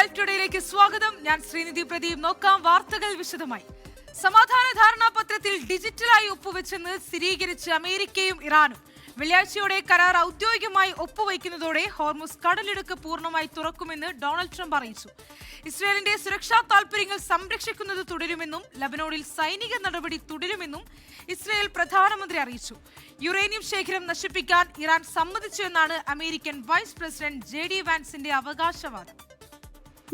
Live ടുഡേയിലേക്ക് സ്വാഗതം. ഞാൻ ശ്രീനിധി പ്രദീപ്. നോക്കാം വാർത്തകൾ വിശദമായി. സമാധാന ധാരണാപത്രത്തിൽ ഡിജിറ്റലായി ഒപ്പുവെച്ചെന്ന് സ്ഥിരീകരിച്ച് അമേരിക്കയും ഇറാനും. വെള്ളിയാഴ്ചയോടെ കരാർ ഔദ്യോഗികമായി ഒപ്പുവയ്ക്കുന്നതോടെ ഹോർമുസ് കടലിടുക്ക് പൂർണ്ണമായി തുറക്കുമെന്ന് ഡൊണാൾഡ് ട്രംപ് അറിയിച്ചു. ഇസ്രയേലിന്റെ സുരക്ഷാ താൽപര്യങ്ങൾ സംരക്ഷിക്കുന്നത് തുടരുമെന്നും ലബനോണിൽ സൈനിക നടപടി തുടരുമെന്നും ഇസ്രയേൽ പ്രധാനമന്ത്രി അറിയിച്ചു. യുറേനിയം ശേഖരം നശിപ്പിക്കാൻ ഇറാൻ സമ്മതിച്ചു എന്നാണ് അമേരിക്കൻ വൈസ് പ്രസിഡന്റ് JD വാൻസിന്റെ അവകാശവാദം.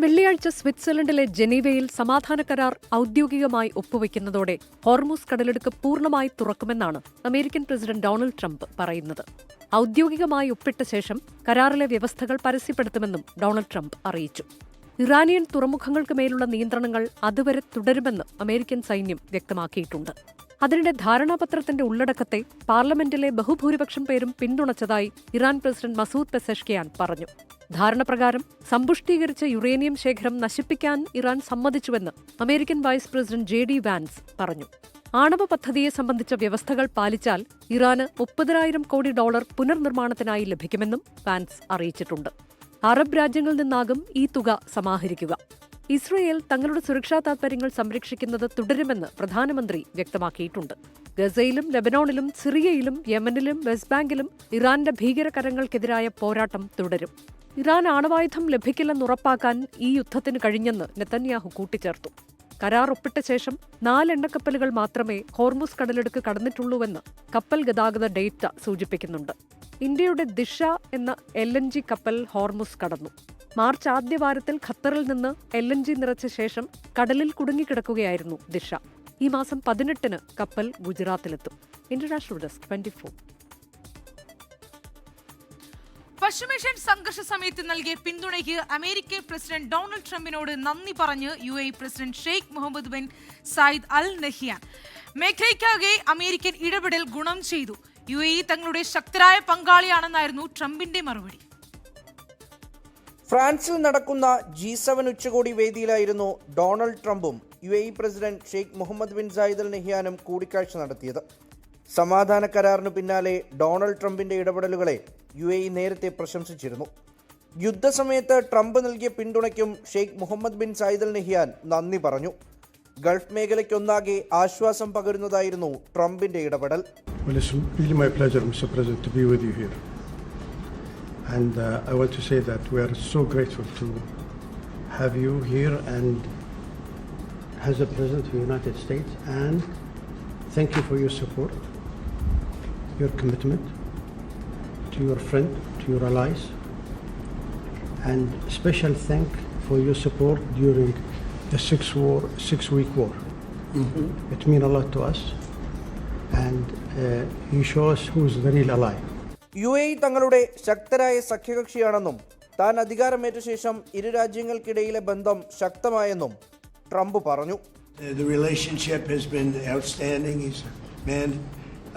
വെള്ളിയാഴ്ച സ്വിറ്റ്സർലൻഡിലെ ജനീവയിൽ സമാധാന കരാർ ഔദ്യോഗികമായി ഒപ്പുവയ്ക്കുന്നതോടെ ഹോർമുസ് കടലിടുക്ക് പൂർണ്ണമായി തുറക്കുമെന്നാണ് അമേരിക്കൻ പ്രസിഡന്റ് ഡൊണാൾഡ് ട്രംപ് പറയുന്നത്. ഔദ്യോഗികമായി ഒപ്പിട്ട ശേഷം കരാറിലെ വ്യവസ്ഥകൾ പരസ്യപ്പെടുത്തുമെന്നും ഡൊണാൾഡ് ട്രംപ് അറിയിച്ചു. ഇറാനിയൻ തുറമുഖങ്ങൾക്ക് മേലുള്ള നിയന്ത്രണങ്ങൾ അതുവരെ തുടരുമെന്ന് അമേരിക്കൻ സൈന്യം വ്യക്തമാക്കിയിട്ടുണ്ട്. അതിനിടെ ധാരണാപത്രത്തിന്റെ ഉള്ളടക്കത്തെ പാർലമെന്റിലെ ബഹുഭൂരിപക്ഷം പേരും പിന്തുണച്ചതായി ഇറാൻ പ്രസിഡന്റ് മസൂദ് പെസഷ്കിയാൻ പറഞ്ഞു. ധാരണപ്രകാരം സമ്പുഷ്ടീകരിച്ച യുറേനിയം ശേഖരം നശിപ്പിക്കാൻ ഇറാൻ സമ്മതിച്ചുവെന്ന് American vice president JD Vance പറഞ്ഞു. ആണവ പദ്ധതിയെ സംബന്ധിച്ച വ്യവസ്ഥകൾ പാലിച്ചാൽ ഇറാന് $30,000 കോടി പുനർനിർമ്മാണത്തിനായി ലഭിക്കുമെന്നും വാൻസ് അറിയിച്ചിട്ടുണ്ട്. അറബ് രാജ്യങ്ങളിൽ നിന്നാകും ഈ തുക സമാഹരിക്കുക. ഇസ്രയേൽ തങ്ങളുടെ സുരക്ഷാ താൽപര്യങ്ങൾ സംരക്ഷിക്കുന്നത് തുടരുമെന്ന് പ്രധാനമന്ത്രി വ്യക്തമാക്കിയിട്ടുണ്ട്. ഗസയിലും ലബനോണിലും സിറിയയിലും യമനിലും വെസ്റ്റ് ബാങ്കിലും ഇറാന്റെ ഭീകരകരങ്ങൾക്കെതിരായ പോരാട്ടം തുടരും. ഇറാൻ ആണവായുധം ലഭിക്കില്ലെന്ന് ഉറപ്പാക്കാൻ ഈ യുദ്ധത്തിന് കഴിഞ്ഞെന്ന് നെതന്യാഹു കൂട്ടിച്ചേർത്തു. കരാർ ഒപ്പിട്ട ശേഷം 4 എണ്ണക്കപ്പലുകൾ മാത്രമേ ഹോർമുസ് കടലിടുക്ക് കടന്നിട്ടുള്ളൂവെന്ന് കപ്പൽ ഗതാഗത ഡേറ്റ സൂചിപ്പിക്കുന്നുണ്ട്. ഇന്ത്യയുടെ ദിശ എന്ന LNG കപ്പൽ ഹോർമുസ് കടന്നു. മാർച്ച് ആദ്യവാരത്തിൽ ഖത്തറിൽ നിന്ന് LNG നിറച്ച ശേഷം കടലിൽ കുടുങ്ങിക്കിടക്കുകയായിരുന്നു ദിശ. ഈ മാസം 18-ന് കപ്പൽ ഗുജറാത്തിലെത്തും. International desk 24. പശ്ചിമേഷ്യൻ സംഘർഷ സമയത്ത് നൽകിയ പിന്തുണയ്ക്ക് അമേരിക്കൻ പ്രസിഡന്റ് ഡൊണാൾഡ് ട്രംപിനോട് നന്ദി പറഞ്ഞ് UAE president Sheikh Mohammed bin Zayed Al Nahyan. മേഖലയ്ക്കാകെ അമേരിക്കൻ ഇടപെടൽ ഗുണം ചെയ്തു. UAE തങ്ങളുടെ ശക്തരായ പങ്കാളിയാണെന്നായിരുന്നു ട്രംപിന്റെ മറുപടി. ഫ്രാൻസിൽ നടക്കുന്ന G7 ഉച്ചകോടി വേദിയിലായിരുന്നു ഡൊണാൾഡ് ട്രംപും UAE president Sheikh Mohammed bin Zayed Al നഹിയാനും കൂടിക്കാഴ്ച നടത്തിയത്. സമാധാന കരാറിന് പിന്നാലെ ഡൊണാൾഡ് ട്രംപിന്റെ ഇടപെടലുകളെ UAE നേരത്തെ പ്രശംസിച്ചിരുന്നു. യുദ്ധസമയത്ത് ട്രംപ് നൽകിയ പിന്തുണയ്ക്കും Sheikh Mohammed bin Zayed Al Nahyan നന്ദി പറഞ്ഞു. ഗൾഫ് മേഖലയ്ക്കൊന്നാകെ ആശ്വാസം പകരുന്നതായിരുന്നു ട്രംപിന്റെ ഇടപെടൽ. Well, it's really my pleasure, Mr. President, to be with you here. And I want to say that we are so grateful to have you here and as the President of the United States, and thank you for your support, your commitment to your friend, to your allies, and special thank for your support during the six-week war. It means a lot to us, and you show us who is the real ally. UAE തങ്ങളുടെ ശക്തരായ സഖ്യകക്ഷിയാണെന്നും താൻ അധികാരമേറ്റ ശേഷം ഇരു രാജ്യങ്ങൾക്കിടയിലെ ബന്ധം ശക്തമായെന്നും Trump പറഞ്ഞു. The relationship has been outstanding. He's a man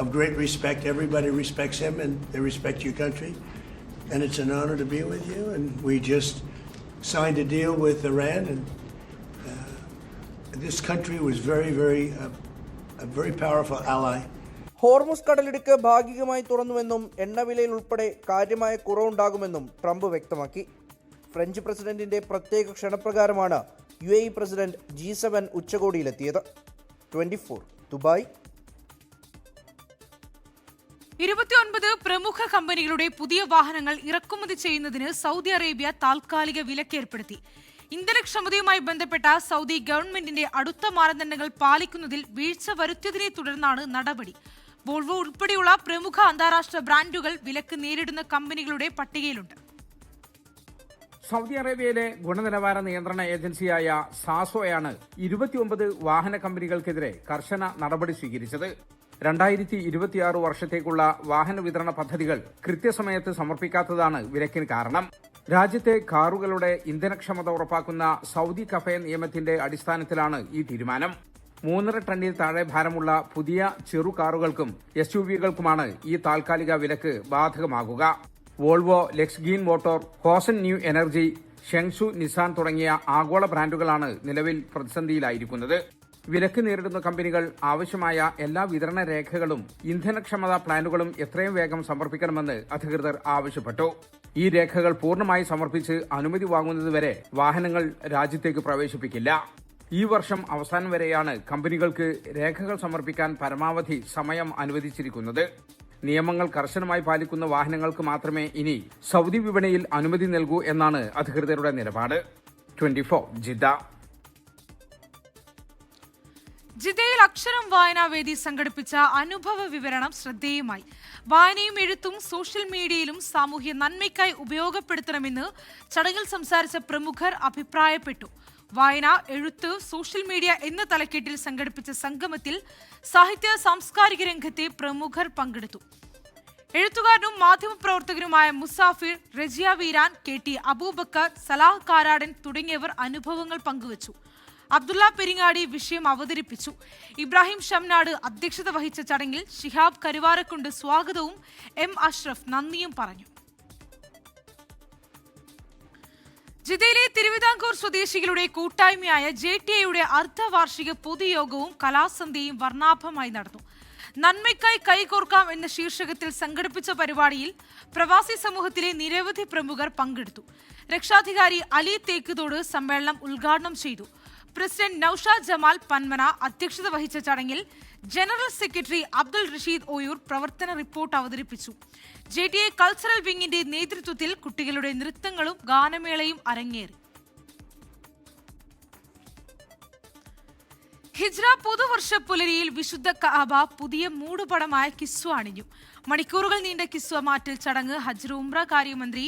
of great respect. Everybody respects him and they respect your country. And it's an honor to be with you. And we just signed a deal with Iran. And this country was a very powerful ally. Hormuz കടലിടുക്ക് ഭാഗികമായി തുറന്നുവെന്നും എണ്ണവിലയിൽ ഉൾപ്പെടെ കാര്യമായ കുറവുണ്ടാകുമെന്നും Trump വ്യക്തമാക്കി. French പ്രസിഡന്റിന്റെ പ്രത്യേക ക്ഷണപ്രകാരമാണ് UAE president G7 ഉച്ചകോടിയിലെത്തിയത്. 24 Dubai. 29 പ്രമുഖ കമ്പനികളുടെ പുതിയ വാഹനങ്ങൾ ഇറക്കുമതി ചെയ്യുന്നതിന് സൗദി അറേബ്യ താൽക്കാലിക വിലക്കേർപ്പെടുത്തി. ഇന്ധനക്ഷമതയുമായി ബന്ധപ്പെട്ട സൗദി ഗവൺമെന്റിന്റെ അടുത്ത മാനദണ്ഡങ്ങൾ പാലിക്കുന്നതിൽ വീഴ്ച വരുത്തിയതിനെ തുടർന്നാണ് നടപടി. വോൾവോ ഉൾപ്പെടെയുള്ള പ്രമുഖ അന്താരാഷ്ട്ര ബ്രാൻഡുകൾ വിലക്ക് നേരിടുന്ന കമ്പനികളുടെ പട്ടികയിലുണ്ട്. സൗദി അറേബ്യയിലെ ഗുണനിലവാര നിയന്ത്രണ ഏജൻസിയായ സാസോയാണ് 29 വാഹന കമ്പനികൾക്കെതിരെ കർശന നടപടി സ്വീകരിച്ചത്. 2026 വർഷത്തേക്കുള്ള വാഹന വിതരണ പദ്ധതികൾ കൃത്യസമയത്ത് സമർപ്പിക്കാത്തതാണ് വിലക്കിന് കാരണം. രാജ്യത്തെ കാറുകളുടെ ഇന്ധനക്ഷമത ഉറപ്പാക്കുന്ന സൗദി കഫേ നിയമത്തിന്റെ അടിസ്ഥാനത്തിലാണ് ഈ തീരുമാനം. 3.5 ടണ്ണിൽ താഴെ ഭാരമുള്ള പുതിയ ചെറു കാറുകൾക്കും SUVകൾക്കുമാണ് ഈ താൽക്കാലിക വിലക്ക് ബാധകമാകുക. വോൾവോ, ലെക്സ്ഗീൻ motor, Hozon New Energy, Zhengzhou Nissan തുടങ്ങിയ ആഗോള ബ്രാൻഡുകളാണ് നിലവിൽ പ്രതിസന്ധിയിലായിരിക്കുന്നത്. വിലക്ക് നേരിടുന്ന കമ്പനികൾ ആവശ്യമായ എല്ലാ വിതരണ രേഖകളും ഇന്ധനക്ഷമതാ പ്ലാനുകളും എത്രയും വേഗം സമർപ്പിക്കണമെന്ന് അധികൃതർ ആവശ്യപ്പെട്ടു. ഈ രേഖകൾ പൂർണ്ണമായി സമർപ്പിച്ച് അനുമതി വാങ്ങുന്നതുവരെ വാഹനങ്ങൾ രാജ്യത്തേക്ക് പ്രവേശിപ്പിക്കില്ല. ഈ വർഷം അവസാനം വരെയാണ് കമ്പനികൾക്ക് രേഖകൾ സമർപ്പിക്കാൻ പരമാവധി സമയം അനുവദിച്ചിരിക്കുന്നത്. നിയമങ്ങൾ കർശനമായി പാലിക്കുന്ന വാഹനങ്ങൾക്ക് മാത്രമേ ഇനി സൗദി വിപണിയിൽ അനുമതി നൽകൂ എന്നാണ് അധികൃതരുടെ നിലപാട്. 24 ജിദ്ദ. ജിദ്ദയിൽ അക്ഷരം വായനാവേദി സംഘടിപ്പിച്ച അനുഭവ വിവരണം ശ്രദ്ധേയമായി. വായനയും എഴുത്തും സോഷ്യൽ മീഡിയയിലും സാമൂഹ്യ നന്മയ്ക്കായി ഉപയോഗപ്പെടുത്തണമെന്ന് ചടങ്ങിൽ സംസാരിച്ച പ്രമുഖർ അഭിപ്രായപ്പെട്ടു. വായന, എഴുത്ത്, സോഷ്യൽ മീഡിയ എന്ന തലക്കെട്ടിൽ സംഘടിപ്പിച്ച സംഗമത്തിൽ സാഹിത്യ സാംസ്കാരിക രംഗത്തെ പ്രമുഖർ പങ്കെടുത്തു. എഴുത്തുകാരനും മാധ്യമപ്രവർത്തകനുമായ മുസാഫിർ, റജിയ വീരാൻ, KT അബൂബക്കർ, സലാഹ് കാരാടൻ തുടങ്ങിയവർ അനുഭവങ്ങൾ പങ്കുവച്ചു. അബ്ദുള്ള പെരിങ്ങാടി വിഷയം അവതരിപ്പിച്ചു. ഇബ്രാഹിം ഷംനാട് അധ്യക്ഷത വഹിച്ച ചടങ്ങിൽ ശിഹാബ് കരുവാരക്കുണ്ട് സ്വാഗതവും M. അഷ്റഫ് നന്ദിയും പറഞ്ഞു. ജിദ്ദയിലെ തിരുവിതാംകൂർ സ്വദേശികളുടെ കൂട്ടായ്മയായ JTIയുടെ അർദ്ധവാർഷിക പൊതുയോഗവും കലാസന്ധ്യയും വർണ്ണാഭമായി നടന്നു. നന്മയ്ക്കായി കൈകോർക്കാം എന്ന ശീർഷകത്തിൽ സംഘടിപ്പിച്ച പരിപാടിയിൽ പ്രവാസി സമൂഹത്തിലെ നിരവധി പ്രമുഖർ പങ്കെടുത്തു. രക്ഷാധികാരി അലി തേക്കുതോട് സമ്മേളനം ഉദ്ഘാടനം ചെയ്തു. പ്രസിഡന്റ് നൌഷാദ് ജമാൽ പന്മന അധ്യക്ഷത വഹിച്ച ചടങ്ങിൽ ജനറൽ സെക്രട്ടറി അബ്ദുൾ റഷീദ് ഓയൂർ പ്രവർത്തന റിപ്പോർട്ട് അവതരിപ്പിച്ചു. JTI കൾച്ചറൽ വിങ്ങിന്റെ നേതൃത്വത്തിൽ കുട്ടികളുടെ നൃത്തങ്ങളും ഗാനമേളയും അരങ്ങേറി. ഹിജ്റ പുതുവർഷ പുലരിയിൽ വിശുദ്ധ കഅബ പുതിയ മൂടുപടമായ കിസ്വ അണിഞ്ഞു. മണിക്കൂറുകൾ നീണ്ട കിസ്വ മാറ്റൽ ചടങ്ങ് ഹജ്ജ് ഉംറ കാര്യമന്ത്രി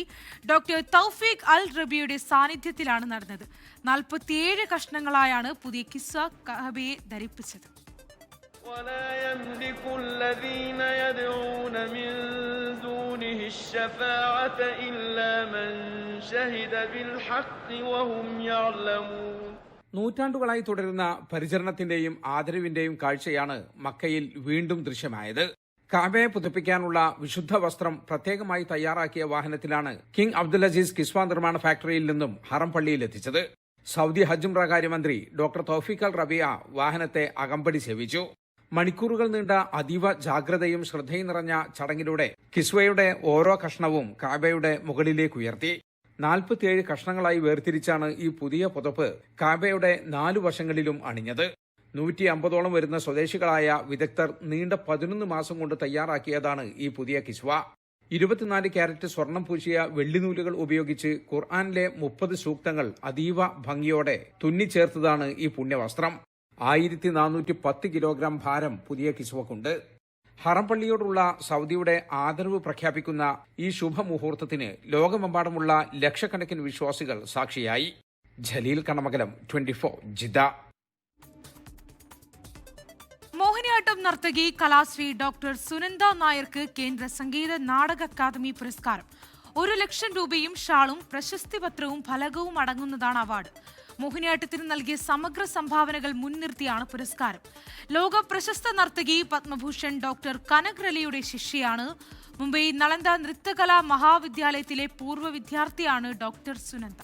ഡോക്ടർ തൗഫീഖ് അൽ റബിയുടെ സാന്നിധ്യത്തിലാണ് നടന്നത്. 47 കഷ്ണങ്ങളായാണ് പുതിയ കിസ്വ കഅബയെ ധരിപ്പിച്ചത്. ولا يملك الذين يدعون من دونه الشفاعة إلا من شهد بالحق وهم يعلمون. നൂറ്റാണ്ടുകളായി തുടരുന്ന പരിചരണത്തിന്റെയും ആദരവിന്റെയും കാഴ്ചയാണ് മക്കയിൽ വീണ്ടും ദൃശ്യമായത്. കഅബയെ പുതുപ്പിക്കാനുള്ള വിശുദ്ധ വസ്ത്രം പ്രത്യേകമായി തയ്യാറാക്കിയ വാഹനത്തിലാണ് കിങ് അബ്ദുൽ അസീസ് കിസ്വ നിർമ്മാണ ഫാക്ടറിയിൽ നിന്നും ഹറം പള്ളിയിൽ എത്തിച്ചത്. സൗദി ഹജ്ജ് ഉംറ കാര്യമന്ത്രി ഡോക്ടർ തൗഫീഖ് അൽ റബിയ വാഹനത്തെ അകമ്പടി സേവിച്ചു. മണിക്കൂറുകൾ നീണ്ട അതീവ ജാഗ്രതയും ശ്രദ്ധയും നിറഞ്ഞ ചടങ്ങിലൂടെ കിസ്വയുടെ ഓരോ കഷ്ണവും കഅബയുടെ മുകളിലേക്ക് ഉയർത്തി. 47 കഷ്ണങ്ങളായി വേർതിരിച്ചാണ് ഈ പുതിയ പുതപ്പ് കഅബയുടെ 4 വശങ്ങളിലും അണിഞ്ഞത്. 150ഓളം വരുന്ന സ്വദേശികളായ വിദഗ്ധർ നീണ്ട 11 മാസം കൊണ്ട് തയ്യാറാക്കിയതാണ് ഈ പുതിയ കിസ്വ. 24 ക്യാരറ്റ് സ്വർണം പൂശിയ വെള്ളിനൂലുകൾ ഉപയോഗിച്ച് ഖുർആനിലെ 30 സൂക്തങ്ങൾ അതീവ ഭംഗിയോടെ തുന്നിച്ചേർത്തതാണ് ഈ പുണ്യവസ്ത്രം. 1410 കിലോഗ്രാം ഭാരം പുതിയ കിസ്വക്കുണ്ട്. ഹറം പള്ളിയോടുള്ള സൗദിയുടെ ആദരവ് പ്രഖ്യാപിക്കുന്ന ഈ ശുഭമുഹൂർത്തത്തിന് ലോകമെമ്പാടുമുള്ള ലക്ഷക്കണക്കിന് വിശ്വാസികൾ സാക്ഷിയായി. ജലീൽ കണമകലം, 24 ജിദ്ദ. മോഹിനിയാട്ടം നർത്തകി കലാശ്രീ ഡോക്ടർ സുനന്ദ നായർക്ക് കേന്ദ്ര സംഗീത നാടക അക്കാദമി പുരസ്കാരം. 1 ലക്ഷം രൂപയും ഷാളും പ്രശസ്തി പത്രവും ഫലകവും അടങ്ങുന്നതാണ് അവാർഡ്. മോഹിനിയാട്ടത്തിന് നൽകിയ സമഗ്ര സംഭാവനകൾ മുൻനിർത്തിയാണ് പുരസ്കാരം. ലോക പ്രശസ്ത നർത്തകി പത്മഭൂഷൺ ഡോക്ടർ കനക് റലിയുടെ ശിഷ്യയാണ്. മുംബൈ നളന്ദ നൃത്തകലാ മഹാവിദ്യാലയത്തിലെ പൂർവ്വ വിദ്യാർത്ഥിയാണ് ഡോക്ടർ സുനന്ദ.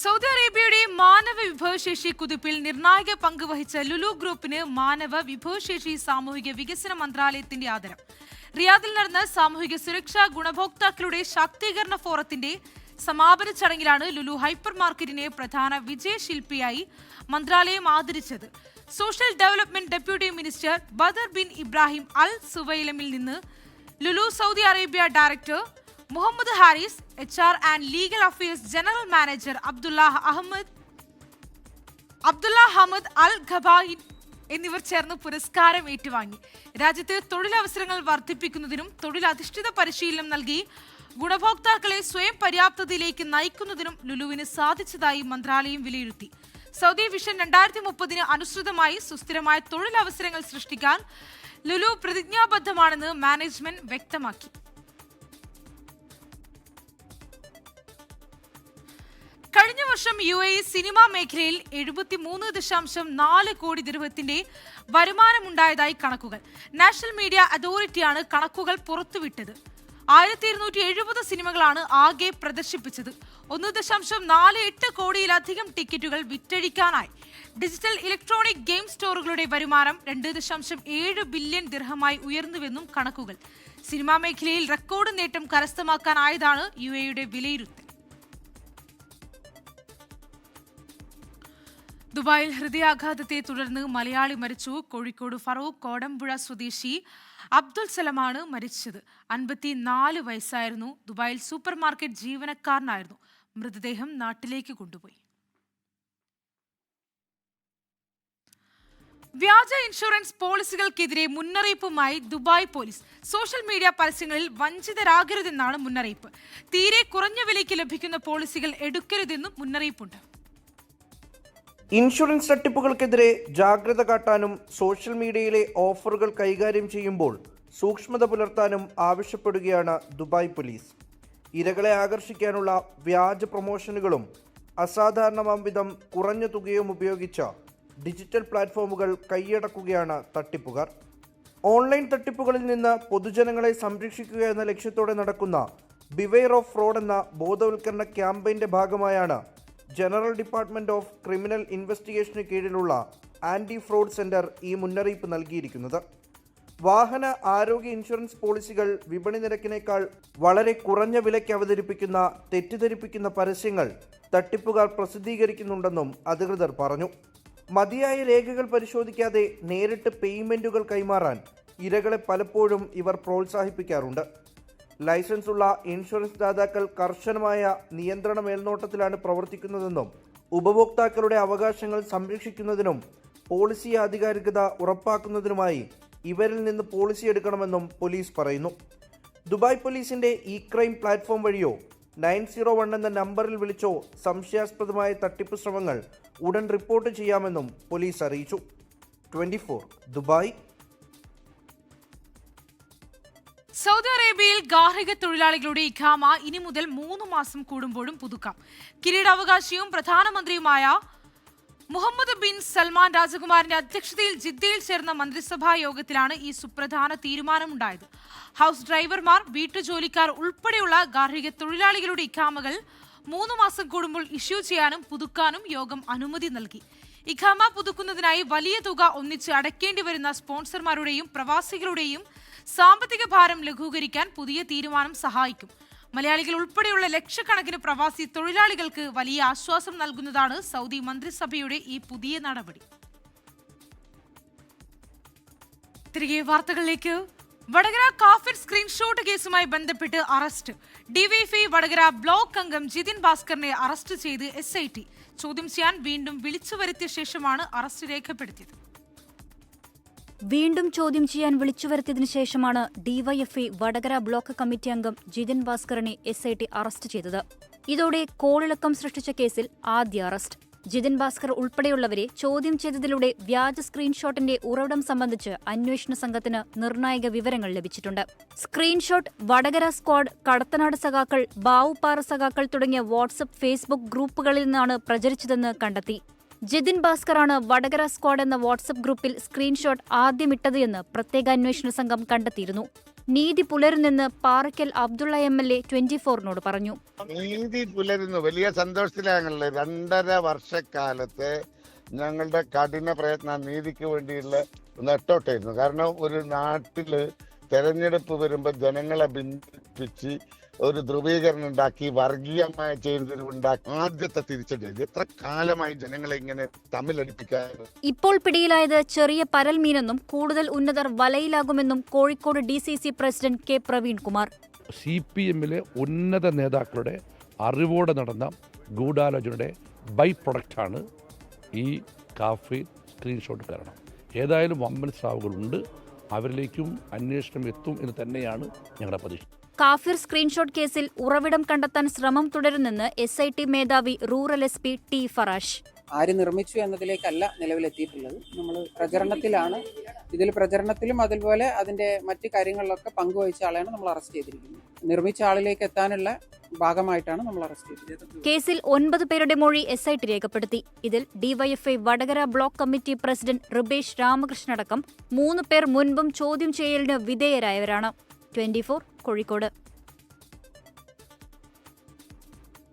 സൗദി അറേബ്യയുടെ മാനവ വിഭവശേഷി കുതിപ്പിൽ നിർണായക പങ്ക് വഹിച്ച ലുലു ഗ്രൂപ്പിന് മാനവ വിഭവശേഷി സാമൂഹിക വികസന മന്ത്രാലയത്തിന്റെ ആദരം. റിയാദിൽ നടന്ന സാമൂഹിക സുരക്ഷാ ഗുണഭോക്താക്കളുടെ ശാക്തീകരണ ഫോറത്തിന്റെ സമാപന ചടങ്ങിലാണ് ലുലു ഹൈപ്പർ മാർക്കറ്റിനെ പ്രധാന വിജയശില്പിയായി മന്ത്രാലയം ആദരിച്ചത്. Social development deputy minister Badr bin Ibrahim Al സുവൈലമിൽ നിന്ന് Lulu Saudi Arabia director Muhammed Haris, HR and legal affairs general manager Abdullah Hamad Al Khabain എന്നിവർ ചേർന്ന് പുരസ്കാരം ഏറ്റുവാങ്ങി. രാജ്യത്ത് തൊഴിലവസരങ്ങൾ വർദ്ധിപ്പിക്കുന്നതിനും തൊഴിലധിഷ്ഠിത പരിശീലനം നൽകി ഗുണഭോക്താക്കളെ സ്വയം പര്യാപ്തതയിലേക്ക് നയിക്കുന്നതിനും ലുലുവിന് സാധിച്ചതായി മന്ത്രാലയം വിലയിരുത്തി. സൗദി വിഷൻ 2030 അനുസൃതമായി സുസ്ഥിരമായ തൊഴിലവസരങ്ങൾ സൃഷ്ടിക്കാൻ ലുലു പ്രതിജ്ഞാബദ്ധമാണെന്ന് മാനേജ്മെന്റ് വ്യക്തമാക്കി. കഴിഞ്ഞ വർഷം UAE സിനിമാ മേഖലയിൽ 73.4 കോടി ദിർഹത്തിന്റെ വരുമാനമുണ്ടായതായി കണക്കുകൾ. നാഷണൽ മീഡിയ അതോറിറ്റിയാണ് കണക്കുകൾ പുറത്തുവിട്ടത്. 1270 സിനിമകളാണ് ആകെ പ്രദർശിപ്പിച്ചത്. 1.48 കോടിയിലധികം ടിക്കറ്റുകൾ വിറ്റഴിക്കാനായി. ഡിജിറ്റൽ ഇലക്ട്രോണിക് ഗെയിം സ്റ്റോറുകളുടെ വരുമാനം 2.7 ബില്യൺ ദിർഹമായി ഉയർന്നുവെന്നും കണക്കുകൾ. സിനിമാ മേഖലയിൽ റെക്കോർഡ് നേട്ടം കരസ്ഥമാക്കാനായതാണ് UAEയുടെ വിലയിരുത്തൽ. ദുബായിൽ ഹൃദയാഘാതത്തെ തുടർന്ന് മലയാളി മരിച്ചു. കോഴിക്കോട് ഫറൂഖ് കോടമ്പുഴ സ്വദേശി അബ്ദുൽ സലമാണ് മരിച്ചത്. 54 വയസ്സായിരുന്നു. ദുബായിൽ സൂപ്പർ മാർക്കറ്റ് ജീവനക്കാരനായിരുന്നു. മൃതദേഹം നാട്ടിലേക്ക് കൊണ്ടുപോയി. വ്യാജ ഇൻഷുറൻസ് പോളിസികൾക്കെതിരെ മുന്നറിയിപ്പുമായി ദുബായ് പോലീസ്. സോഷ്യൽ മീഡിയ പരസ്യങ്ങളിൽ വഞ്ചിതരാകരുതെന്നാണ് മുന്നറിയിപ്പ്. തീരെ കുറഞ്ഞ വിലയ്ക്ക് ലഭിക്കുന്ന പോളിസികൾ എടുക്കരുതെന്നും മുന്നറിയിപ്പുണ്ട്. ഇൻഷുറൻസ് തട്ടിപ്പുകൾക്കെതിരെ ജാഗ്രത കാട്ടാനും സോഷ്യൽ മീഡിയയിലെ ഓഫറുകൾ കൈകാര്യം ചെയ്യുമ്പോൾ സൂക്ഷ്മത പുലർത്താനും ആവശ്യപ്പെടുകയാണ് ദുബായ് പോലീസ്. ഇരകളെ ആകർഷിക്കാനുള്ള വ്യാജ പ്രൊമോഷനുകളും അസാധാരണമാംവിധം കുറഞ്ഞ തുകയും ഉപയോഗിച്ച ഡിജിറ്റൽ പ്ലാറ്റ്ഫോമുകൾ കൈയടക്കുകയാണ് തട്ടിപ്പുകാർ. ഓൺലൈൻ തട്ടിപ്പുകളിൽ നിന്ന് പൊതുജനങ്ങളെ സംരക്ഷിക്കുക എന്ന ലക്ഷ്യത്തോടെ നടക്കുന്ന ബിവെയർ ഓഫ് ഫ്രോഡ് എന്ന ബോധവൽക്കരണ ക്യാമ്പയിൻ്റെ ഭാഗമായാണ് ജനറൽ ഡിപ്പാർട്ട്മെന്റ് ഓഫ് ക്രിമിനൽ ഇൻവെസ്റ്റിഗേഷന് കീഴിലുള്ള ആന്റി ഫ്രോഡ് സെന്റർ ഈ മുന്നറിയിപ്പ് നൽകിയിരിക്കുന്നത്. വാഹന ആരോഗ്യ ഇൻഷുറൻസ് പോളിസികൾ വിപണി നിരക്കിനേക്കാൾ വളരെ കുറഞ്ഞ വിലയ്ക്ക് അവതരിപ്പിക്കുന്ന തെറ്റിദ്ധരിപ്പിക്കുന്ന പരസ്യങ്ങൾ തട്ടിപ്പുകാർ പ്രസിദ്ധീകരിക്കുന്നുണ്ടെന്നും അധികൃതർ പറഞ്ഞു. മതിയായ രേഖകൾ പരിശോധിക്കാതെ നേരിട്ട് പേയ്മെന്റുകൾ കൈമാറാൻ ഇരകളെ പലപ്പോഴും ഇവർ പ്രോത്സാഹിപ്പിക്കാറുണ്ട്. ലൈസൻസ് ഉള്ള ഇൻഷുറൻസ് ദാതാക്കൾ കർശനമായ നിയന്ത്രണ മേൽനോട്ടത്തിലാണ് പ്രവർത്തിക്കുന്നതെന്നും ഉപഭോക്താക്കളുടെ അവകാശങ്ങൾ സംരക്ഷിക്കുന്നതിനും പോളിസി ആധികാരികത ഉറപ്പാക്കുന്നതിനുമായി ഇവരിൽ നിന്ന് പോളിസി എടുക്കണമെന്നും പോലീസ് പറയുന്നു. ദുബായ് പോലീസിന്റെ ഇ-ക്രൈം പ്ലാറ്റ്ഫോം വഴിയോ 901 എന്ന നമ്പറിൽ വിളിച്ചോ സംശയാസ്പദമായ തട്ടിപ്പ് ശ്രമങ്ങൾ ഉടൻ റിപ്പോർട്ട് ചെയ്യാമെന്നും പോലീസ് അറിയിച്ചു. 24 ദുബായ്. സൗദി അറേബ്യയിൽ ഗാർഹിക തൊഴിലാളികളുടെ ഇഖാമ ഇനി മുതൽ 3 മാസം കൂടുമ്പോഴും പുതുക്കാം. കിരീടാവകാശിയും പ്രധാനമന്ത്രിയുമായ മുഹമ്മദ് ബിൻ സൽമാൻ രാജകുമാരന്റെ അധ്യക്ഷതയിൽ ജിദ്ദയിൽ ചേർന്ന മന്ത്രിസഭാ യോഗത്തിലാണ് ഈ സുപ്രധാന തീരുമാനമുണ്ടായത്. ഹൗസ് ഡ്രൈവർമാർ, വീട്ടുജോലിക്കാർ ഉൾപ്പെടെയുള്ള ഗാർഹിക തൊഴിലാളികളുടെ ഇഖാമകൾ 3 മാസം കൂടുമ്പോൾ ഇഷ്യൂ ചെയ്യാനും പുതുക്കാനും യോഗം അനുമതി നൽകി. ഇഖാമ പുതുക്കുന്നതിനായി വലിയ തുക ഒന്നിച്ച് അടയ്ക്കേണ്ടി വരുന്ന സ്പോൺസർമാരുടെയും പ്രവാസികളുടെയും സാമ്പത്തിക ഭാരം ലഘൂകരിക്കാൻ പുതിയ തീരുമാനം സഹായിക്കും. മലയാളികൾ ഉൾപ്പെടെയുള്ള ലക്ഷക്കണക്കിന് പ്രവാസി തൊഴിലാളികൾക്ക് വലിയ ആശ്വാസം നൽകുന്നതാണ് സൗദി മന്ത്രിസഭയുടെ ഈ പുതിയ നടപടി. തിരികെ വാർത്തകളിലേക്ക്. വടകര കാഫിർ സ്ക്രീൻഷോട്ട് കേസുമായി ബന്ധപ്പെട്ട് അറസ്റ്റ്. ഡിവൈഎഫ്ഐ വടകര ബ്ലോക്ക് അംഗം ജിതിൻ ഭാസ്കറിനെ അറസ്റ്റ് ചെയ്ത് SIT ചോദ്യം ചെയ്യാൻ വീണ്ടും വിളിച്ചു വരുത്തിയ ശേഷമാണ് അറസ്റ്റ് രേഖപ്പെടുത്തിയത്. വീണ്ടും ചോദ്യം ചെയ്യാൻ വിളിച്ചുവരുത്തിയതിനു ശേഷമാണ് ഡിവൈഎഫ്ഐ വടകര ബ്ലോക്ക് കമ്മിറ്റി അംഗം ജിതിൻ ഭാസ്കറിനെ SIT അറസ്റ്റ് ചെയ്തത്. ഇതോടെ കോളിളക്കം സൃഷ്ടിച്ച കേസിൽ ആദ്യ അറസ്റ്റ്. ജിതിൻ ഭാസ്കർ ഉൾപ്പെടെയുള്ളവരെ ചോദ്യം ചെയ്തതിലൂടെ വ്യാജ സ്ക്രീൻഷോട്ടിന്റെ ഉറവിടം സംബന്ധിച്ച് അന്വേഷണ സംഘത്തിന് നിർണായക വിവരങ്ങൾ ലഭിച്ചിട്ടുണ്ട്. സ്ക്രീൻഷോട്ട് വടകര സ്ക്വാഡ്, കടത്തനാട് സഖാക്കൾ, ബാവുപ്പാറ സഖാക്കൾ തുടങ്ങിയ വാട്സ്ആപ്പ്, ഫേസ്ബുക്ക് ഗ്രൂപ്പുകളിൽ നിന്നാണ് പ്രചരിച്ചതെന്ന് കണ്ടെത്തി. ജിതിൻ ഭാസ്കറാണ് വടകര സ്ക്വാഡ് എന്ന വാട്സ്ആപ്പ് ഗ്രൂപ്പിൽ സ്ക്രീൻഷോട്ട് ആദ്യമിട്ടത് എന്ന് പ്രത്യേക അന്വേഷണ സംഘം കണ്ടെത്തിയിരുന്നു. നീതി പുലരുന്നെന്ന് പാറയ്ക്കൽ അബ്ദുള്ള MLA 24നോട് പറഞ്ഞു. നീതി പുലരുന്നു. വലിയ സന്തോഷത്തിലാണുള്ളത്. 2.5 വർഷക്കാലത്തെ ഞങ്ങളുടെ കഠിന പ്രയത്നം നീതിക്ക് വേണ്ടിയുള്ള നെട്ടോട്ടായിരുന്നു. കാരണം ഒരു നാട്ടില് തെരഞ്ഞെടുപ്പ് വരുമ്പോൾ ജനങ്ങളെ ഭിന്നിപ്പിച്ച് ഒരു ധ്രുവീകരണം ഉണ്ടാക്കി വർഗീയമായ ചേരുണ്ടാക്കി ആദ്യത്തെ തിരിച്ചടി. എത്ര കാലമായി ജനങ്ങളെ ഇങ്ങനെ തമ്മിലടിപ്പിക്കാൻ. ഇപ്പോൾ പിടിയിലായത് ചെറിയ പരൽമീനെന്നും കൂടുതൽ ഉന്നതർ വലയിലാകുമെന്നും Kozhikode DCC president K Praveenkumar. CPMലെ ഉന്നത നേതാക്കളുടെ അറിവോടെ നടന്ന ഗൂഢാലോചനയുടെ ബൈ പ്രൊഡക്റ്റാണ് ഈ കാഫി സ്ക്രീൻഷോട്ട് കാരണം. ഏതായാലും വമ്പൻ സ്രാവുകളുണ്ട്. അവരിലേക്കും അന്വേഷണം എത്തും എന്ന് തന്നെയാണ് ഞങ്ങളുടെ പ്രതീക്ഷ. കാഫിർ സ്ക്രീൻഷോട്ട് കേസിൽ ഉറവിടം കണ്ടെത്താൻ ശ്രമം തുടരുന്നെന്ന് SIT മേധാവി റൂറൽ SP T ഫറാഷ്. ആര് നിർമ്മിച്ചു എന്നതിലേക്കല്ല നിലവിലെത്തിയിട്ടുള്ളത്. നമ്മൾ പ്രചരണത്തിലാണ്. പ്രചരണത്തിലും അതുപോലെ അതിന്റെ മറ്റു കാര്യങ്ങളിലൊക്കെ പങ്കുവഹിച്ച ആളെയാണ് നമ്മൾ അറസ്റ്റ് ചെയ്തിരിക്കുന്നത്. നിർമ്മിച്ച ആളിലേക്ക് എത്താനുള്ള ഭാഗമായിട്ടാണ് നമ്മൾ അറസ്റ്റ് ചെയ്തത്. കേസിൽ 9 പേരുടെ മൊഴി SIT രേഖപ്പെടുത്തി. ഇതിൽ DYFI Vadakara block committee president Ribesh Ramakrishnan അടക്കം 3 പേർ മുൻപും ചോദ്യം ചെയ്യലിന് വിധേയരായവരാണ്. 24 കോഴിക്കോട്.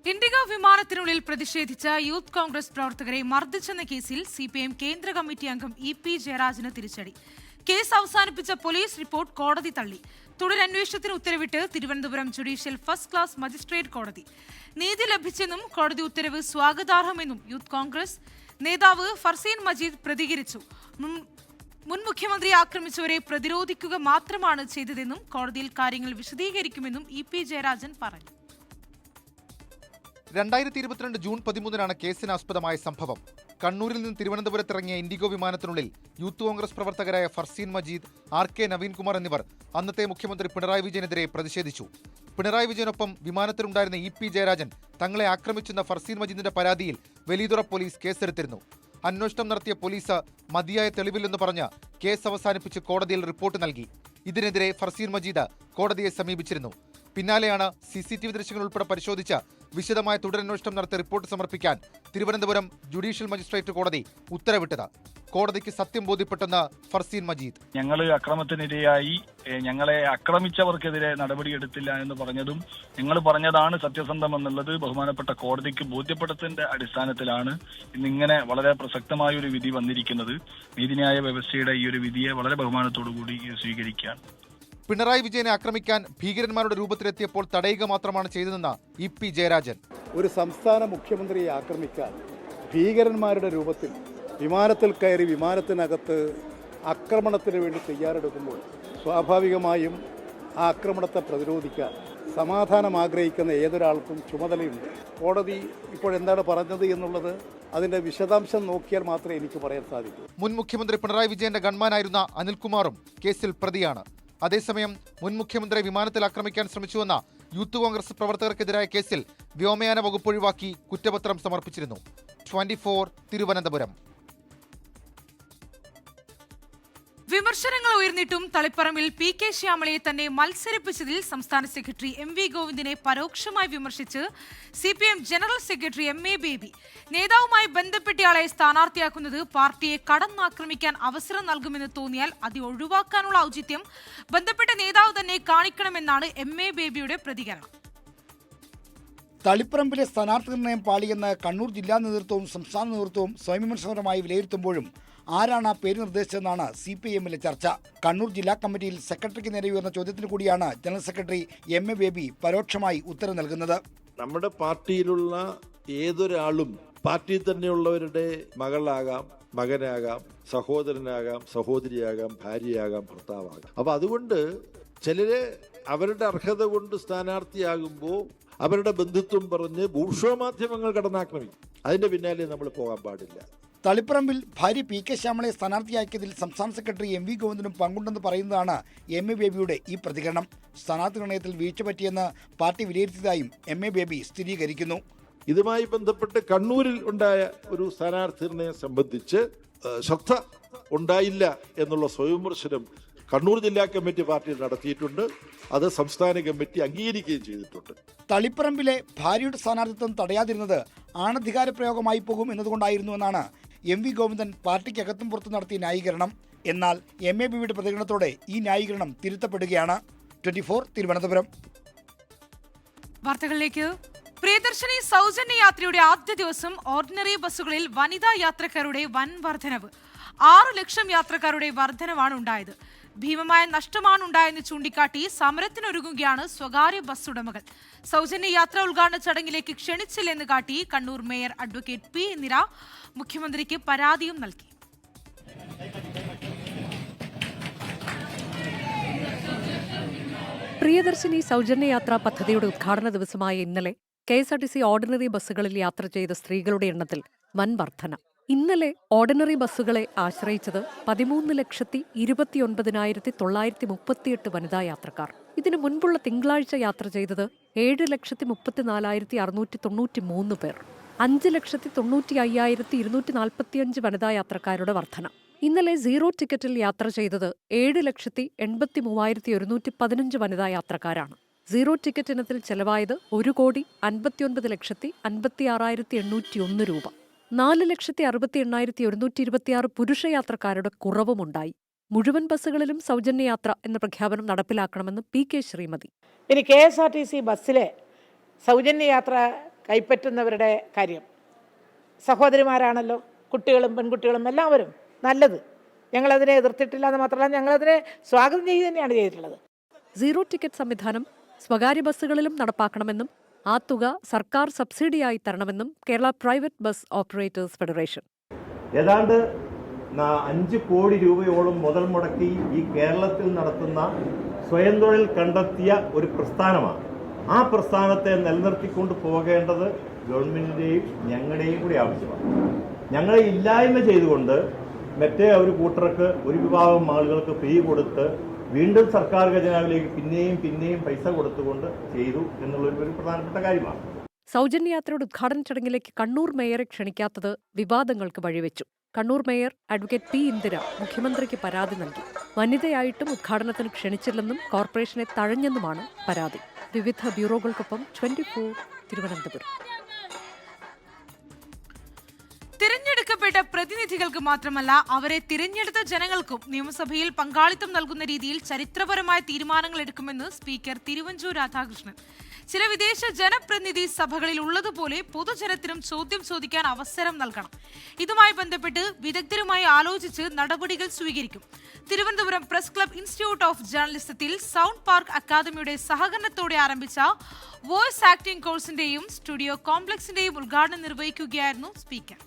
ഇൻഡിഗോ വിമാനത്തിനുള്ളിൽ പ്രതിഷേധിച്ച യൂത്ത് കോൺഗ്രസ് പ്രവർത്തകരെ മർദ്ദിച്ചെന്ന കേസിൽ CPM കേന്ദ്ര കമ്മിറ്റി അംഗം EP ജയരാജന് തിരിച്ചടി. കേസ് അവസാനിപ്പിച്ച പോലീസ് റിപ്പോർട്ട് കോടതി തള്ളി. തുടരന്വേഷണത്തിന് ഉത്തരവിട്ട് Thiruvananthapuram judicial first class magistrate കോടതി. നീതി ലഭിച്ചെന്നും കോടതി ഉത്തരവ് സ്വാഗതാർഹമെന്നും യൂത്ത് കോൺഗ്രസ് നേതാവ് ഫർസീൻ മജീദ് പ്രതികരിച്ചു. മുൻ മുഖ്യമന്ത്രിയെ ആക്രമിച്ചവരെ പ്രതിരോധിക്കുക മാത്രമാണ് ചെയ്തതെന്നും കോടതിയിൽ കാര്യങ്ങൾ വിശദീകരിക്കുമെന്നും EP ജയരാജൻ പറഞ്ഞു. 2022 ജൂൺ 13-നാണ് കേസിനാസ്പദമായ സംഭവം. കണ്ണൂരിൽ നിന്ന് തിരുവനന്തപുരത്തിറങ്ങിയ ഇൻഡിഗോ വിമാനത്തിനുള്ളിൽ യൂത്ത് കോൺഗ്രസ് പ്രവർത്തകരായ ഫർസീൻ മജീദ്, RK നവീൻകുമാർ എന്നിവർ അന്നത്തെ മുഖ്യമന്ത്രി പിണറായി വിജയനെതിരെ പ്രതിഷേധിച്ചു. പിണറായി വിജയനൊപ്പം വിമാനത്തിലുണ്ടായിരുന്ന EP ജയരാജൻ തങ്ങളെ ആക്രമിച്ചെന്ന ഫർസീൻ മജീദിന്റെ പരാതിയിൽ വലിയതുറ പോലീസ് കേസെടുത്തിരുന്നു. അന്വേഷണം നടത്തിയ പോലീസ് മതിയായ തെളിവില്ലെന്ന് പറഞ്ഞ് കേസ് അവസാനിപ്പിച്ച് കോടതിയിൽ റിപ്പോർട്ട് നൽകി. ഇതിനെതിരെ ഫർസീൻ മജീദ് കോടതിയെ സമീപിച്ചിരുന്നു. പിന്നാലെയാണ് CCTV ദൃശ്യങ്ങൾ ഉൾപ്പെടെ പരിശോധിച്ച് വിശദമായ തുടരന്വേഷണം നടത്തി റിപ്പോർട്ട് സമർപ്പിക്കാൻ തിരുവനന്തപുരം ജുഡീഷ്യൽ മജിസ്ട്രേറ്റ് കോടതി ഉത്തരവിട്ടത്. കോടതിക്ക് സത്യം ബോധ്യപ്പെട്ടെന്ന് ഫർസീൻ മജീദ്. ഞങ്ങൾ അക്രമത്തിനിരയായി ഞങ്ങളെ ആക്രമിച്ചവർക്കെതിരെ നടപടിയെടുത്തില്ല എന്ന് പറഞ്ഞതും ഞങ്ങൾ പറഞ്ഞതാണ് സത്യസന്ധമെന്നുള്ളത് ബഹുമാനപ്പെട്ട കോടതിക്ക് ബോധ്യപ്പെടുത്തതിന്റെ അടിസ്ഥാനത്തിലാണ് ഇന്നിങ്ങനെ വളരെ പ്രസക്തമായ ഒരു വിധി വന്നിരിക്കുന്നത്. നീതിന്യായ വ്യവസ്ഥയുടെ ഈ ഒരു വിധിയെ വളരെ ബഹുമാനത്തോടു കൂടി സ്വീകരിക്കുകയാണ്. പിണറായി വിജയനെ ആക്രമിക്കാൻ ഭീകരന്മാരുടെ രൂപത്തിലെത്തിയപ്പോൾ തടയുക മാത്രമാണ് ചെയ്തതെന്ന് EP ജയരാജൻ. ഒരു സംസ്ഥാന മുഖ്യമന്ത്രിയെ ആക്രമിക്കാൻ ഭീകരന്മാരുടെ രൂപത്തിൽ വിമാനത്തിൽ കയറി വിമാനത്തിനകത്ത് ആക്രമണത്തിന് വേണ്ടി തയ്യാറെടുക്കുമ്പോൾ സ്വാഭാവികമായും ആ ആക്രമണത്തെ പ്രതിരോധിക്കാൻ സമാധാനം ആഗ്രഹിക്കുന്ന ഏതൊരാൾക്കും ചുമതലയുണ്ട്. കോടതി ഇപ്പോഴെന്താണ് പറഞ്ഞത് എന്നുള്ളത് അതിന്റെ വിശദാംശം നോക്കിയാൽ മാത്രമേ എനിക്ക് പറയാൻ സാധിക്കൂ. മുൻ മുഖ്യമന്ത്രി പിണറായി വിജയന്റെ ഗൺമാനായിരുന്ന അനിൽകുമാറും കേസിൽ പ്രതിയാണ്. അതേസമയം മുൻ മുഖ്യമന്ത്രിയെ വിമാനത്തിൽ ആക്രമിക്കാൻ ശ്രമിച്ചുവെന്ന യൂത്ത് കോൺഗ്രസ് പ്രവർത്തകർക്കെതിരായ കേസിൽ വ്യോമയാന വകുപ്പ് ഒഴിവാക്കി കുറ്റപത്രം സമർപ്പിച്ചിരുന്നു. 24 തിരുവനന്തപുരം. വിമർശനങ്ങൾ ഉയർന്നിട്ടും തളിപ്പറമ്പിൽ PK ശ്യാമളയെ തന്നെ മത്സരിപ്പിച്ചതിൽ സംസ്ഥാന സെക്രട്ടറി MV ഗോവിന്ദനെ പരോക്ഷമായി വിമർശിച്ച് CPM general secretary MA Baby. നേതാവുമായി ബന്ധപ്പെട്ടയാളെ സ്ഥാനാർത്ഥിയാക്കുന്നത് പാർട്ടിയെ കടന്നാക്രമിക്കാൻ അവസരം നൽകുമെന്ന് തോന്നിയാൽ അത് ഒഴിവാക്കാനുള്ള ഔചിത്യം ബന്ധപ്പെട്ട നേതാവ് തന്നെ കാണിക്കണമെന്നാണ് MA ബേബിയുടെ പ്രതികരണം. തളിപ്പറമ്പിലെ സ്ഥാനാർത്ഥി നിർണയം പാളിയെന്ന് കണ്ണൂർ ജില്ലാ നേതൃത്വവും സംസ്ഥാന നേതൃത്വവും സ്വയംവിമർശനപരമായി വിലയിരുത്തുമ്പോഴും ആരാണ് ആ പേര് നിർദ്ദേശിച്ചതെന്നാണ് CPMലെ ചർച്ച. കണ്ണൂർ ജില്ലാ കമ്മിറ്റിയിൽ സെക്രട്ടറിക്ക് നേരെ ഉയർന്ന ചോദ്യത്തിന് കൂടിയാണ് ജനറൽ സെക്രട്ടറി MA ബേബി പരോക്ഷമായി ഉത്തരം നൽകുന്നത്. നമ്മുടെ പാർട്ടിയിലുള്ള ഏതൊരാളും പാർട്ടിയിൽ തന്നെയുള്ളവരുടെ മകളാകാം, മകനാകാം, സഹോദരനാകാം, സഹോദരിയാകാം, ഭാര്യയാകാം, ഭർത്താവാകാം. അപ്പൊ അതുകൊണ്ട് ചിലര് അവരുടെ അർഹത കൊണ്ട് സ്ഥാനാർത്ഥിയാകുമ്പോൾ അവരുടെ ബന്ധുത്വം പറഞ്ഞ് ബൂർഷ്വാ മാധ്യമങ്ങൾ കടന്നാക്രമിക്കും. അതിന്റെ പിന്നാലെ നമ്മൾ പോകാൻ പാടില്ല. തളിപ്പറമ്പിൽ ഭാര്യ PK ശ്യാമളയെ സ്ഥാനാർത്ഥിയാക്കിയതിൽ സംസ്ഥാന സെക്രട്ടറി MV ഗോവിന്ദനും പങ്കുണ്ടെന്ന് പറയുന്നതാണ് MA ബേബിയുടെ ഈ പ്രതികരണം. സ്ഥാനാർത്ഥി നിർണയത്തിൽ വീഴ്ച പറ്റിയെന്ന് പാർട്ടി വിലയിരുത്തിയതായും MA ബേബി സ്ഥിരീകരിക്കുന്നു. ഇതുമായി ബന്ധപ്പെട്ട് കണ്ണൂരിൽ ഉണ്ടായ ഒരു സ്ഥാനാർത്ഥി നിർണയം സംബന്ധിച്ച് ശ്രദ്ധ ഉണ്ടായില്ല എന്നുള്ള സ്വയംവിമർശനം കണ്ണൂർ ജില്ലാ കമ്മിറ്റി പാർട്ടിയിൽ നടത്തിയിട്ടുണ്ട്. അത് സംസ്ഥാന കമ്മിറ്റി അംഗീകരിക്കുകയും ചെയ്തിട്ടുണ്ട്. തളിപ്പറമ്പിലെ ഭാര്യയുടെ സ്ഥാനാർത്ഥിത്വം തടയാതിരുന്നത് ആണധികാര പ്രയോഗമായി പോകും എന്നതുകൊണ്ടായിരുന്നുവെന്നാണ് MV ഗോവിന്ദൻ പാർട്ടിക്കകത്തും പുറത്തും നടത്തിയ ന്യായീകരണം. എന്നാൽ MA ബേബിയുടെ പ്രതികരണത്തോടെ ഈ ന്യായീകരണം തിരുത്തപ്പെടുകയാണ്. 24 തിരുവനന്തപുരം. വാർത്തകളിലേക്ക്. പ്രിയദർശിനി സൗജന്യ യാത്രയുടെ ആദ്യ ദിവസം ഓർഡിനറി ബസ്സുകളിൽ വനിതാ യാത്രക്കാരുടെ വൻ വർധനവ്. 6 ലക്ഷം യാത്രക്കാരുടെ വർധനവാണ് ഉണ്ടായത്. ഭീമമായ നഷ്ടമാണ് ഉണ്ടായെന്ന് ചൂണ്ടിക്കാട്ടി സമരത്തിനൊരുങ്ങുകയാണ് സ്വകാര്യ ബസ് ഉടമകൾ. സൗജന്യ യാത്രാ ഉദ്ഘാടന ചടങ്ങിലേക്ക് ക്ഷണിച്ചില്ലെന്ന് കാട്ടി Kannur mayor advocate P Indira മുഖ്യമന്ത്രിക്ക് പരാതിയും നൽകി. പ്രിയദർശിനി സൗജന്യ യാത്രാ പദ്ധതിയുടെ ഉദ്ഘാടന ദിവസമായ ഇന്നലെ KSRTC ഓർഡിനറി ബസ്സുകളിൽ യാത്ര ചെയ്ത സ്ത്രീകളുടെ എണ്ണത്തിൽ വൻ വർധന. ഇന്നലെ ഓർഡിനറി ബസ്സുകളെ ആശ്രയിച്ചത് 13,29,938 വനിതാ യാത്രക്കാർ. ഇതിനു മുൻപുള്ള തിങ്കളാഴ്ച യാത്ര ചെയ്തത് 7,34,693 പേർ. 5,95,245 വനിതാ യാത്രക്കാരുടെ വർധന. ഇന്നലെ സീറോ ടിക്കറ്റിൽ യാത്ര ചെയ്തത് 7,83,115 വനിതാ യാത്രക്കാരാണ്. സീറോ ടിക്കറ്റ് ഇനത്തിൽ ചെലവായത് 1,59,56,801 രൂപ. 4,68,126 പുരുഷയാത്രക്കാരുടെ കുറവുമുണ്ടായി. മുഴുവൻ ബസ്സുകളിലും സൗജന്യയാത്ര എന്ന പ്രഖ്യാപനം നടപ്പിലാക്കണമെന്ന് PK ശ്രീമതി. ഇനി KSRTC ബസ്സിലെ സൗജന്യയാത്ര കൈപ്പറ്റുന്നവരുടെ കാര്യം. സഹോദരിമാരാണല്ലോ, കുട്ടികളും പെൺകുട്ടികളും എല്ലാവരും. നല്ലത്. ഞങ്ങളതിനെ എതിർത്തിട്ടില്ല എന്ന് മാത്രമല്ല, ഞങ്ങളതിനെ സ്വാഗതം ചെയ്യുക തന്നെയാണ് ചെയ്തിട്ടുള്ളത്. സീറോ ടിക്കറ്റ് സംവിധാനം സ്വകാര്യ ബസ്സുകളിലും നടപ്പാക്കണമെന്നും ആ തുക സർക്കാർ സബ്സിഡിയായി തരണമെന്നും Kerala private bus operators federation. ഏതാണ്ട് 5 കോടി രൂപയോളം മുതൽ മുടക്കി ഈ കേരളത്തിൽ നടത്തുന്ന സ്വയം തൊഴിൽ കണ്ടെത്തിയ ഒരു പ്രസ്ഥാനമാണ്. ആ പ്രസ്ഥാനത്തെ നിലനിർത്തിക്കൊണ്ട് പോകേണ്ടത് ഗവൺമെന്റിന്റെയും ഞങ്ങളുടെയും കൂടി ആവശ്യമാണ്. ഞങ്ങളെ ഇല്ലായ്മ ചെയ്തുകൊണ്ട് മറ്റേ ഒരു കൂട്ടർക്ക്, ഒരു വിഭാഗം ആളുകൾക്ക് ഫ്രീ കൊടുത്ത് വീണ്ടും സർക്കാർ ഖജനാവിലേക്ക് പിന്നെയും പൈസ കൊടുത്തുകൊണ്ട് ചെയ്തു എന്നുള്ളൊരു പ്രധാനപ്പെട്ട കാര്യമാണ്. സൗജന്യ യാത്രയുടെ ഉദ്ഘാടന ചടങ്ങിലേക്ക് കണ്ണൂർ മേയറെ ക്ഷണിക്കാത്തത് വിവാദങ്ങൾക്ക് വഴിവെച്ചു. Kannur mayor advocate P. Indira മുഖ്യമന്ത്രിക്ക് പരാതി നൽകി. വനിതയായിട്ടും ഉദ്ഘാടനത്തിന് ക്ഷണിച്ചില്ലെന്നും കോർപ്പറേഷനെ തഴഞ്ഞെന്നുമാണ് പരാതി. വിവിധ ബ്യൂറോകൾക്കൊപ്പം 24 തിരുവനന്തപുരം. തിരഞ്ഞെടുക്കപ്പെട്ട പ്രതിനിധികൾക്ക് മാത്രമല്ല, അവരെ തിരഞ്ഞെടുത്ത ജനങ്ങൾക്കും നിയമസഭയിൽ പങ്കാളിത്തം നൽകുന്ന രീതിയിൽ ചരിത്രപരമായ തീരുമാനങ്ങൾ എടുക്കുമെന്ന് സ്പീക്കർ തിരുവഞ്ചൂർ രാധാകൃഷ്ണൻ. ചില വിദേശ ജനപ്രതിനിധി സഭകളിൽ ഉള്ളതുപോലെ പൊതുജനത്തിനും ചോദ്യം ചോദിക്കാൻ അവസരം നൽകണം. ഇതുമായി ബന്ധപ്പെട്ട് വിദഗ്ധരുമായി ആലോചിച്ച് നടപടികൾ സ്വീകരിക്കും. Thiruvananthapuram press club institute of ജേർണലിസത്തിൽ സൗണ്ട് പാർക്ക് അക്കാദമിയുടെ സഹകരണത്തോടെ ആരംഭിച്ച വോയിസ് ആക്ടിംഗ് കോഴ്സിന്റെയും സ്റ്റുഡിയോ കോംപ്ലക്സിന്റെയും ഉദ്ഘാടനം നിർവഹിക്കുകയായിരുന്നു സ്പീക്കർ.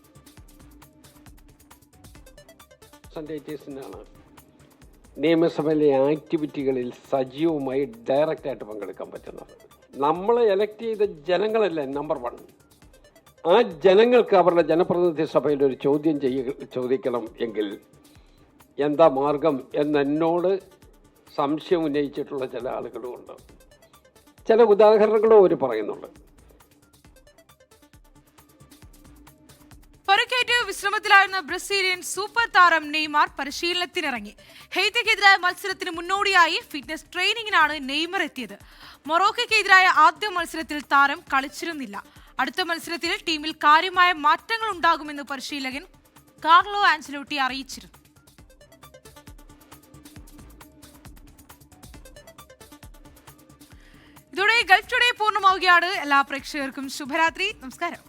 നിയമസഭയിലെ ആക്ടിവിറ്റികളിൽ സജീവമായി ഡയറക്റ്റായിട്ട് പങ്കെടുക്കാൻ പറ്റുന്നത്. നമ്മളെ എലക്ട് ചെയ്ത ജനങ്ങളല്ലേ നമ്പർ 1. ആ ജനങ്ങൾക്ക് അവരുടെ ജനപ്രതിനിധി സഭയിൽ ഒരു ചോദ്യം ചോദിക്കണം എങ്കിൽ എന്താ മാർഗം എന്നോട് സംശയം ഉന്നയിച്ചിട്ടുള്ള ചില ആളുകളുമുണ്ട്. ചില ഉദാഹരണങ്ങളും അവർ പറയുന്നുണ്ട്. പരിക്കേറ്റ് വിശ്രമത്തിലായിരുന്ന ബ്രസീലിയൻ സൂപ്പർ താരം നെയ്മർ പരിശീലനത്തിനിറങ്ങി. ഹെയ്ത്തിക്കെതിരായ മത്സരത്തിന് മുന്നോടിയായി ഫിറ്റ്നസ് ട്രെയിനിങ്ങിനാണ് നെയ്മർ എത്തിയത്. മൊറോക്കോയ്ക്കെതിരായ ആദ്യ മത്സരത്തിൽ താരം കളിച്ചിരുന്നില്ല. അടുത്ത മത്സരത്തിൽ ടീമിൽ കാര്യമായ മാറ്റങ്ങൾ ഉണ്ടാകുമെന്ന് പരിശീലകൻ കാർലോ ആഞ്ചലോട്ടി അറിയിച്ചിരുന്നു. ഇതോടെ ഗൾഫ് ടുഡേ പൂർണ്ണമാവുകയാണ്. എല്ലാ പ്രേക്ഷകർക്കും ശുഭരാത്രി. നമസ്കാരം.